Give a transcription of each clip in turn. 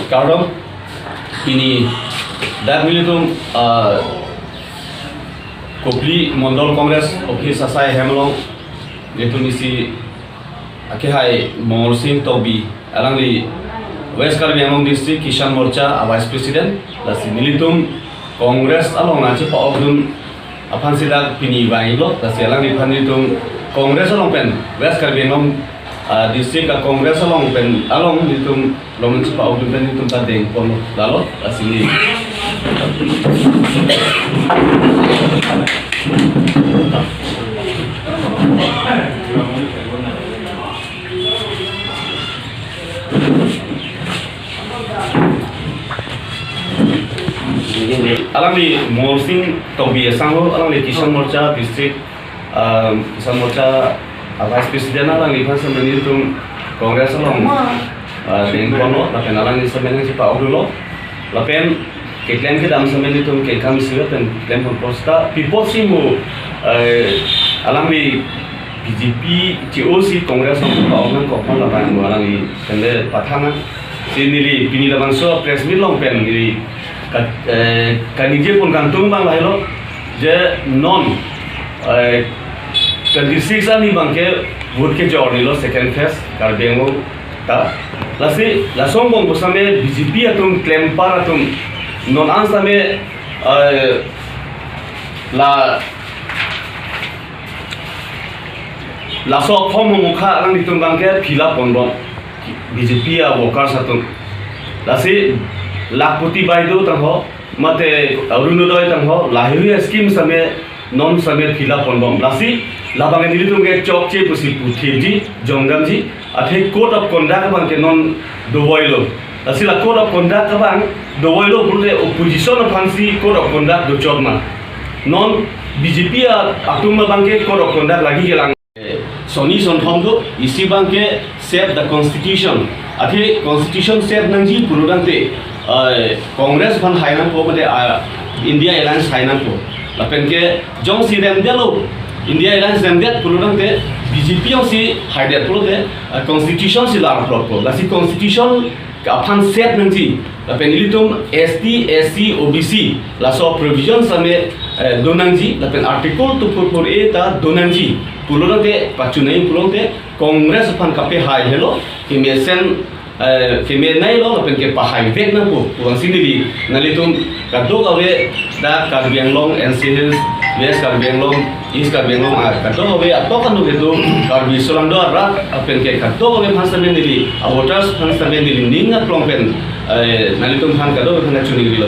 Kardom ini dak militum Kopli Mondol Kongres Office Asai Hemlong itu misi akhirnya Mongolsin Tobi alang di West Karbi Anglong District Kisan Morcha Vice President lasi militum Kongres along nanti Pak Ogdun apan sidak pini bayi lo lasi alang di militum Kongres along pen West Karbi Anglong District ka Kongres along pen along militum lomon Pak Ogdun pen militum tadeng pon lalo lasi ni alang di Mongolsin Tobi Esangho alang di Kisan Morcha District Kisan Morcha Vice President alang di Pansa Menitum Kongres along Dengkono lapen alang di semenang si Pak Ogdun lo lapen keklaim ke dalam semen itu kami siap dan klaim proposta people sih mau alam di BJP COC Kongres untuk orang kopang lapan alang di kende patangan sini di pini lapan so press meet long pen di kanije pun kantung bang lah lo je non kondisi sah ni bang ke vote ke jawab ni lo second phase karbengo ta lasi lasong bang bersama BJP atau klaim par atau non answer में la so form मुखा अlang दितुं बांके फिला पनबो BJP आ वोकर सातुं लासी लाखपति बायदो तंहो मते Arunoday तंहो Lahiri scheme समे non समे फिला पनबो लासी लाबांगे निलितुं के चौकचे pussy पुथेजी जोंगमजी अथे कोड ऑफ कंडक्ट बांके नॉन दोबोइलो लासी ला कोड ऑफ कंडक्ट बांग दोबोइलो बुले ओपोजिशन फांसी कोड ऑफ कंडक्ट दो चोदमा नॉन बीजेपी आ अतुमा बांके कोड ऑफ कंडक्ट लागी गेलां सोनी सोनथोंदो इसी बांके सेव द कॉन्स्टिट्यूशन अथे कॉन्स्टिट्यूशन सेव नंजी पुरुदांते कांग्रेस फन हाइनां को बदे इंडिया अलायंस हाइनां को लापेन के जों सीरेम देलो इंडिया अलायंस देमदेत पुरुदांते बीजेपी ओं सी हाइडेट पुरुदे कॉन्स्टिट्यूशन सी लार प्रोको लासी कॉन्स्टिट्यूशन काफन सेव नंजी लापेन इलितुम एसटी एससी ओबीसी लासो प्रोविजन समे दोनंजी लापेन आर्टिकल 244A ता दोनंजी पुलोंते पाचुनाई पुलोंते कांग्रेस फन कापे हाई हेलो हिमेसन हिमे नाई लो अपन के पहाई वेक ना को पुरंसिनी नलितुम कादो अवे दा Karbi Anglong NCS waste Karbi Anglong east Karbi Anglong आ कादो अवे अतो कनु गेदो कार्बी सोलांदो रा अपन के कादो अवे फांसमे निली आवोटर्स फांसमे निली निंगा प्लोंपेन नलितुम फान कादो फान चुनी गिलो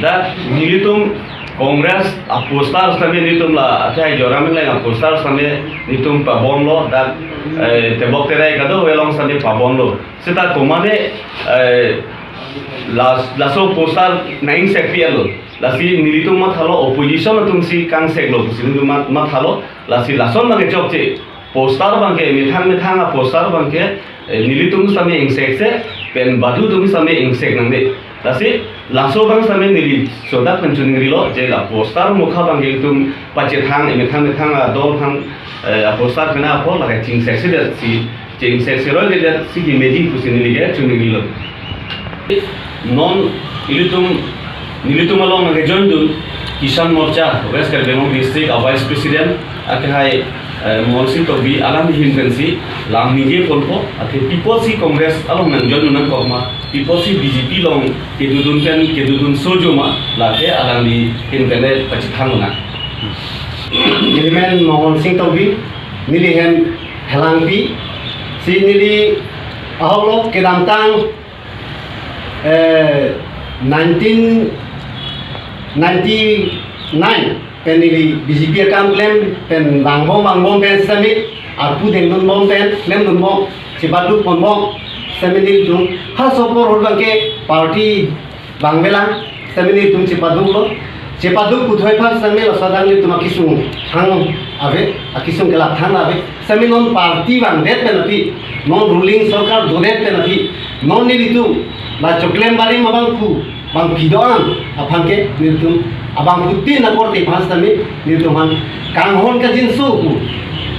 दा निलितुम Kongres apostar sampai nitum lah, kayak joram ini lah apostar sampai nitum pabon lo dan tebok terai kado welong sampai pabon lo. Seta komane laso postar naing sekpi lo. Lasi nilitum mat halo opposition atum si kang sek lo, si nitum mat halo lasi lason bangke job ce postar bangke mithang postar bangke nilitum sampai insek se pen badu tum sampai insek nangde. Lasi langsung bang sampai nili sodak pencuri nilo jadi postar muka bang itu pacet hang emitang adol hang postar kena apa lah cing seksi dan si cing seksi roh dia si imaging pusin nili ya curi nilo non nilitum along nge join dun Kisan Morcha West Karbianglong District Vice President akhirnya Mongolsin Tobi alam dihintensi lang nije polpo ate people si Congress along nang join nang koma people si BJP long kedudun sojoma late alang di internet pacithanguna Nilimen Mongolsin Tobi nilihen helangpi si nili aholo kedamtang 1999 pen nili BJP kam claim pen bangbom pen summit arpu dengun bom pen claim dun bom sibadu pon bom seminil tung hasopor holbang ke party bangbelang seminil tung sipadu puthoi phas samil sadang ni tuma kisung thang ave akisung kala thang ave seminon party bang det penati non ruling sarkar donet penati non nilitu la choklem bari mabangku bang pidoan apangke nilitum abang putih na korte phas sami nilitum han kanghon ka jinsu ku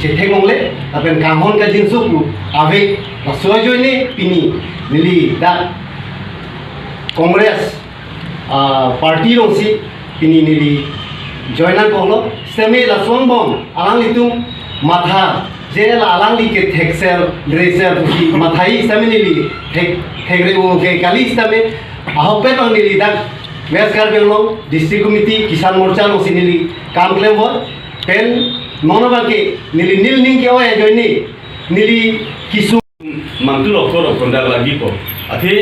cethek mongle apen kahon ka jinsu ku ave sojoy ne pini nili da Congress party rosi pini nili joinan kolo seme la songbong alang litung matha je la alang li ke thexel reser ki mathai seme nili thegre o ke kali same ahope pang nili da West Karbeng District Committee Kisan Morcha lo sinili kam claim bot pen nono bangke nili nil ning ke oya joini nili kisu mantu lo koro kondak lagi po ate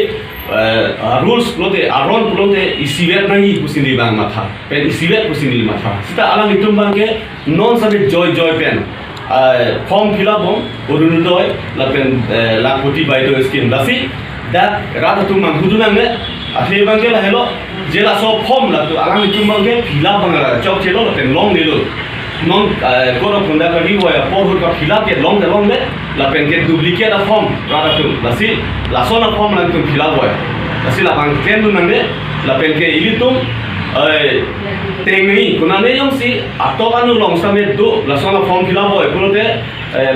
rules plote aron plote isiwet nahi kusini bang matha pen isiwet kusini matha sita alang itum bangke non sabe joy pen form fill up bong orunodoy la pen lakpoti baido scheme lasi that rata tu manghudu nange ate bangke la hello jela so form la tu alang itum bangke fill up bang chok chelo la pen long nilo non koro kondak lagi wa por ka fill up ke long le la pen ke duplicate a form rata tu lasi la sona form la tu fill up wa lasi la bang ken du nange la pen ke ilitum tengi kunane yong si atokanu long same do la sona form fill up wa purote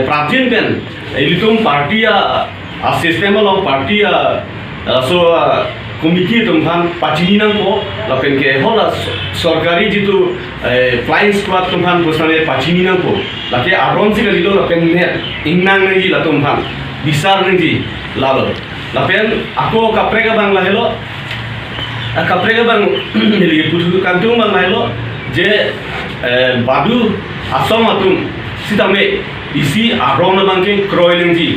prajin pen ilitum party a system long party so committee tumhan pachini nang po la pen ke hola sorkari jitu flying squad tumhan pusane pachini nang po la ke aron si galido la pen ne ingnang ngi la tumhan disar ngi lalo la pen ako kaprega bang la helo kaprega bang nili putu kantung bang la helo je badu asom atum sitame isi aron bang ke kroiling ji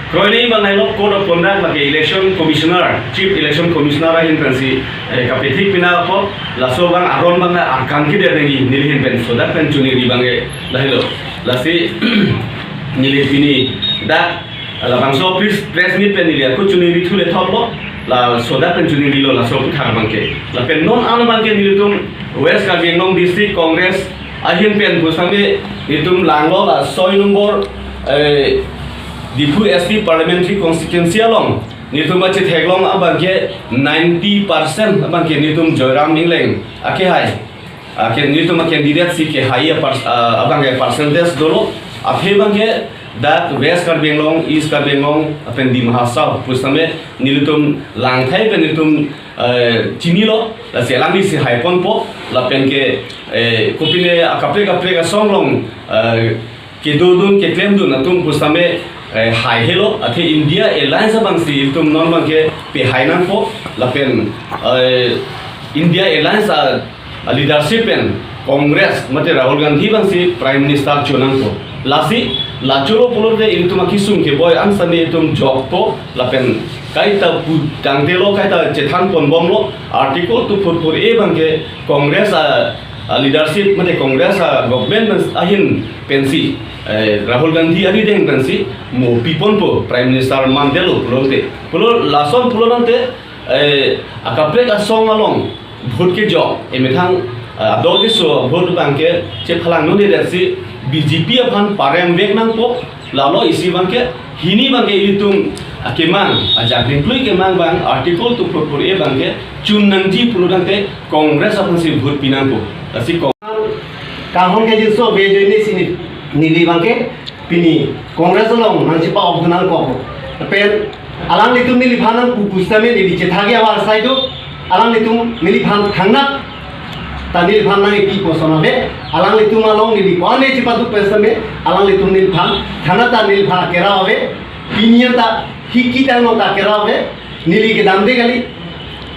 Kroiling bang hello code of conduct lagi election commissioner chief election commissioner in pensi kapetik pina ko laso bang aron bang arkan ki de ngi nilhin pen so that pen chuni ri bang la hello lasi nili pini da la bang so press meet pen nili ko chuni ri thule thoplo la so that pen chuni ri lo la so thar bang ke la pen non an bang ke nili tum West Karbeng district congress ahin pen busame nitum langlo la soy number Dipu SP parliamentary constituency along nitum bache theglong abangke 90% abangke nitum Joyram Mingleng ake hai ake nitum candidate si ke hai abangke percentage dolo aphe bangke that West Karbeng East Karbeng apen di Mahasau pusame nilutum langthai pen nitum chinilo la selangi si haipon po la penke kopine akapre ka songlong ke dodun ke claim dun atum pusame Hai hello ate India Airlines bang si tum non bang ke pe hainan po la pen India Airlines leadership pen Congress mate Rahul Gandhi bang si Prime Minister chunan po lasi la chulo pulor de intum akisum ke boy an same tum job po la pen kaita putang delo kaita chethan pon bom lo article tu pur e bang ke Congress leadership mate Congress government ahin pensi Rahul Gandhi ari deng pensi mo pipon po Prime Minister Mandelo pulo lason pulo nante akapre ka song along vote ke job emethang adol ke so vote bangke che phalang no de si BJP aphan parem vek nang po lalo isi bangke hini bangke ilitum kemang ajak include kemang bang article tu pur e bangke chunangji pulo nante Congress aphan si vote pinang po asi kahon ke jinso bejoini sini nili bangke pini Congress long nangsi pa obdunal ko pen alang litum nili phanam pustame nili chethagi awar saido alang litum nili phan thangna ta nili phan nang ki posona be alang litum along nili kone chipadu pesame alang litum nili phan thana ta nili phan kera hobe piniya ta hiki ta no ta kera hobe nili ke dam de gali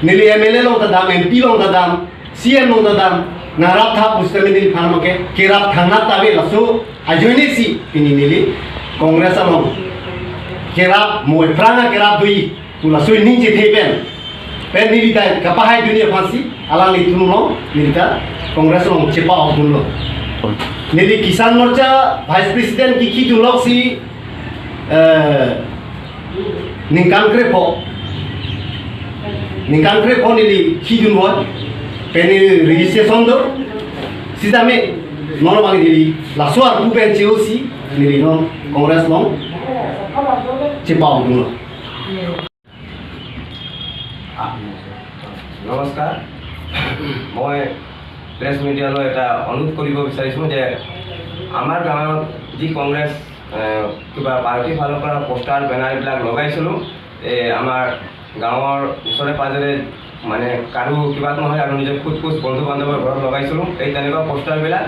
nili MLA long ta dam MP long ta dam CM long ta dam narap tha pustame nili phan make kerap thangna ta be laso ajoini si pini nili Congress along kerap moi prana kerap dui tula sui ninje thepen pen nili ta kapahai dunia phansi alang litum lo nili ta Congress long chepa obdun lo nili Kisan Morcha Vice President ki khi dulok si ningkankre po nili khi dun bo pen registration do sidame nono bang nili lasuar pu pen COC nili non Congress long chepa obdun lo নমস্কাৰ মই press মিডিয়ালৈ এটা অনুৰোধ কৰিব বিচাৰিছোঁ যে আমাৰ গাঁৱত যি কংগ্ৰেছ কিবা পাৰ্টিৰ ফালৰ পৰা পোষ্টাৰ বেনাৰবিলাক লগাইছিলোঁ আমাৰ গাঁৱৰ ওচৰে পাঁজৰে মানে কাৰো কিবা নহয় আৰু নিজৰ খুদ খুদ বন্ধু বান্ধৱৰ ঘৰত লগাইছিলোঁ এই তেনেকুৱা পোষ্টাৰবিলাক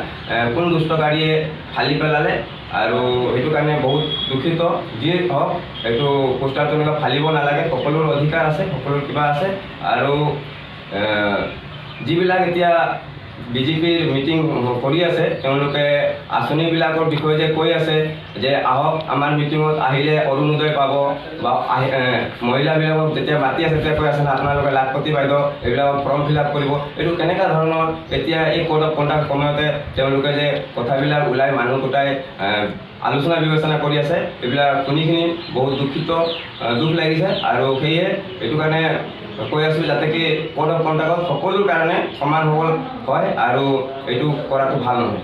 কোন দুষ্টকাৰীয়ে ফালি পেলালে আৰু সেইটো কাৰণে বহুত দুখিত যিয়ে হওক এইটো পোষ্টাৰ তেনেকুৱা ফালিব নালাগে সকলোৰ অধিকাৰ আছে সকলোৰ কিবা আছে আৰু যিবিলাক এতিয়া বিজেপিৰ মিটিং কৰি আছে তেওঁলোকে আঁচনিবিলাকৰ বিষয়ে যে কৈ আছে যে আহক আমাৰ মিটিঙত আহিলে অৰুণোদয় পাব বা মহিলাবিলাকক যেতিয়া মাতি আছে তেতিয়া কৈ আছে আপোনালোকে লাখপতি বাইদেউ এইবিলাকক ফৰ্ম ফিল আপ কৰিব এইটো কেনেকুৱা ধৰণৰ এতিয়া এই কোড অফ কণ্ডাক্ট সময়তে তেওঁলোকে যে কথাবিলাক ওলাই মানুহ গোটাই আলোচনা বিবেচনা কৰি আছে এইবিলাক শুনিখিনি বহুত দুখ লাগিছে আৰু সেয়ে এইটো কাৰণে কৈ আছোঁ যাতে কি কোড অফ কণ্ডাক্টত সকলোৰ কাৰণে সমান হ'ব হয় আৰু এইটো কৰাটো ভাল নহয়।